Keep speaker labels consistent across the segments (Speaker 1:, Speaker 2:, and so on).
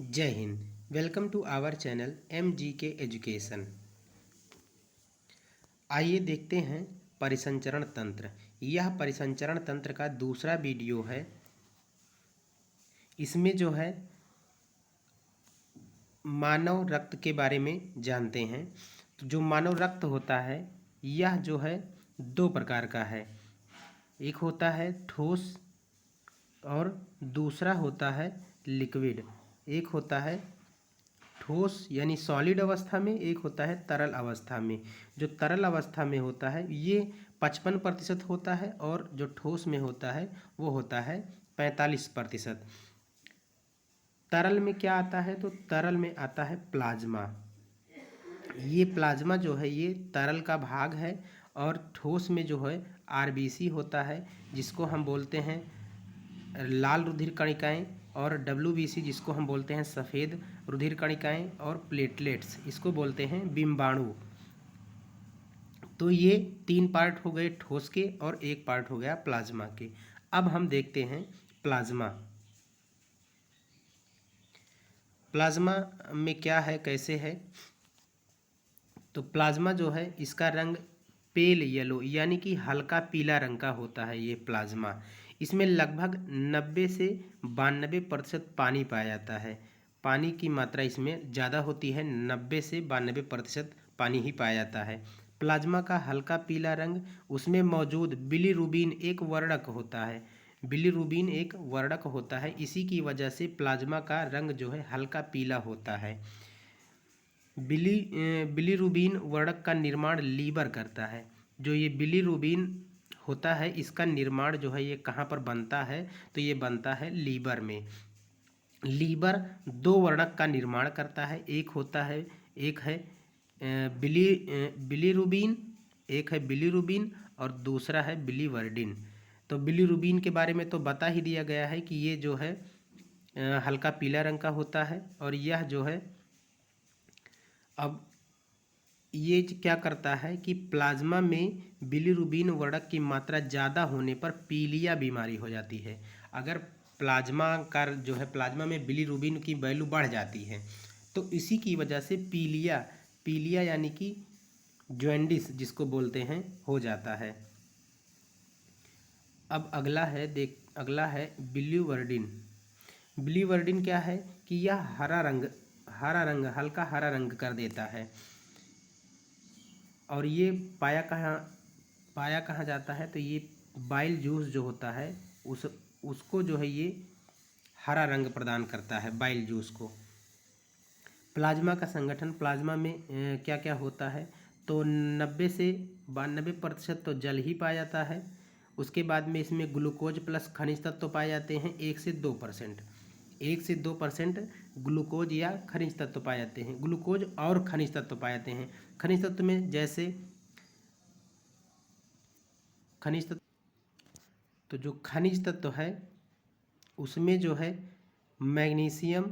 Speaker 1: जय हिंद। Welcome to our channel MGK education. आइए देखते हैं परिसंचरण तंत्र। यह परिसंचरण तंत्र का दूसरा वीडियो है। इसमें जो है मानव रक्त के बारे में जानते हैं। तो जो मानव रक्त होता है यह जो है दो प्रकार का है। एक होता है ठोस और दूसरा होता है लिक्विड। एक होता है ठोस यानी सॉलिड अवस्था में, एक होता है तरल अवस्था में। जो तरल अवस्था में होता है ये 55% होता है और जो ठोस में होता है वो होता है 45%। तरल में क्या आता है? तो तरल में आता है प्लाज्मा। ये प्लाज्मा जो है ये तरल का भाग है। और ठोस में जो है RBC होता है, जिसको हम बोलते हैं लाल रुधिर कणिकाएं, और WBC जिसको हम बोलते हैं सफ़ेद रुधिर कणिकाएं, और प्लेटलेट्स इसको बोलते हैं बिंबाणु। तो ये 3 पार्ट हो गए ठोस के और एक पार्ट हो गया प्लाज्मा के। अब हम देखते हैं प्लाज्मा। प्लाज्मा में क्या है, कैसे है? तो प्लाज्मा जो है इसका रंग पेल येलो यानी कि हल्का पीला रंग का होता है ये प्लाज्मा। इसमें लगभग 90 से 92% पानी पाया जाता है। पानी की मात्रा इसमें ज़्यादा होती है, 90 से 92% पानी ही पाया जाता है। प्लाज्मा का हल्का पीला रंग, उसमें मौजूद बिलीरुबिन एक वर्णक होता है। बिलीरुबिन एक वर्णक होता है, इसी की वजह से प्लाज्मा का रंग जो है हल्का पीला होता है। बिलीरुबिन वर्णक का निर्माण लीवर करता है। जो ये बिलीरुबिन होता है इसका निर्माण जो है ये कहाँ पर बनता है? तो ये बनता है लीवर में। लीवर दो वर्णक का निर्माण करता है। एक है बिलीरुबिन, एक है बिलीरुबिन और दूसरा है बिलीवर्डिन। तो बिलीरुबिन के बारे में तो बता ही दिया गया है कि ये जो है हल्का पीला रंग का होता है। और यह जो है अब ये क्या करता है कि प्लाज्मा में बिलीरुबिन वर्णक की मात्रा ज़्यादा होने पर पीलिया बीमारी हो जाती है। अगर प्लाज्मा का जो है प्लाज्मा में बिलीरुबिन की वैल्यू बढ़ जाती है तो इसी की वजह से पीलिया यानी कि जॉन्डिस जिसको बोलते हैं हो जाता है। अब अगला है बिलीवर्डिन। बिलीवर्डिन क्या है कि यह हल्का हरा रंग कर देता है। और ये पाया कहाँ जाता है? तो ये बाइल जूस जो होता है उसको जो है ये हरा रंग प्रदान करता है, बाइल जूस को। प्लाज्मा का संगठन, प्लाज्मा में क्या क्या होता है? तो 90 से 92% तो जल ही पाया जाता है। उसके बाद में इसमें ग्लूकोज प्लस खनिज तत्व तो पाए जाते हैं 1 से 2% ग्लूकोज या खनिज तत्व पाए जाते हैं। ग्लूकोज और खनिज तत्व पाए जाते हैं। खनिज तत्व में जैसे खनिज तत्व, तो जो खनिज तत्व है उसमें जो है मैग्नीशियम,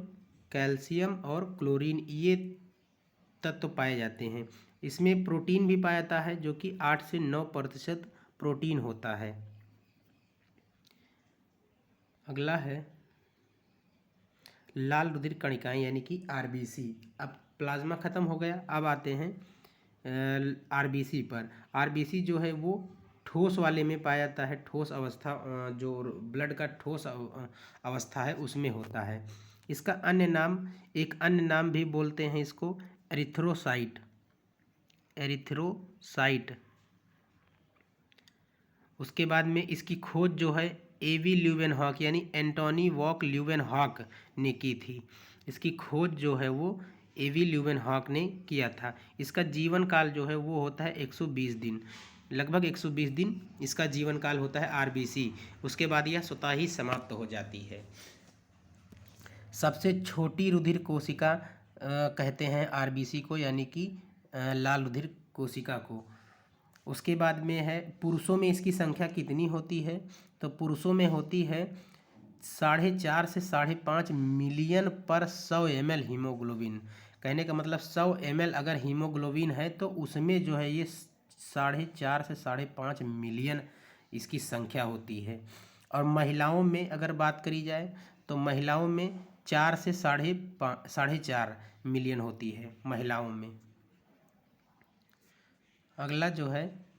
Speaker 1: कैल्शियम और क्लोरीन ये तत्व पाए जाते हैं। इसमें प्रोटीन भी पाया जाता है जो कि 8 से 9% प्रोटीन होता है। अगला है लाल रुधिर कणिकाएं यानी कि RBC। अब प्लाज्मा खत्म हो गया, अब आते हैं RBC पर। RBC जो है वो ठोस वाले में पाया जाता है। ठोस अवस्था जो ब्लड का ठोस अवस्था है उसमें होता है। इसका एक अन्य नाम भी बोलते हैं इसको एरिथ्रोसाइट। उसके बाद में इसकी खोज जो है एवी ल्यूवेनहॉक यानी एंटोनी वॉक ल्यूवेनहॉक ने की थी। इसकी खोज जो है वो एवी ल्यूवेनहॉक ने किया था। इसका जीवन काल जो है वो होता है 120 दिन, लगभग 120 दिन इसका जीवन काल होता है RBC। उसके बाद यह स्वतः ही समाप्त हो जाती है। सबसे छोटी रुधिर कोशिका कहते हैं RBC को, यानी कि लाल रुधिर कोशिका को। उसके बाद में है पुरुषों में इसकी संख्या कितनी होती है? तो पुरुषों में होती है 4.5 से 5.5 मिलियन पर 100 ml हीमोग्लोबिन। कहने का मतलब 100 ml अगर हीमोग्लोबिन है तो उसमें जो है ये 4.5 से 5.5 मिलियन इसकी संख्या होती है। और महिलाओं में अगर बात करी जाए तो महिलाओं में 4 से 4.5 मिलियन होती है महिलाओं में। अगला जो है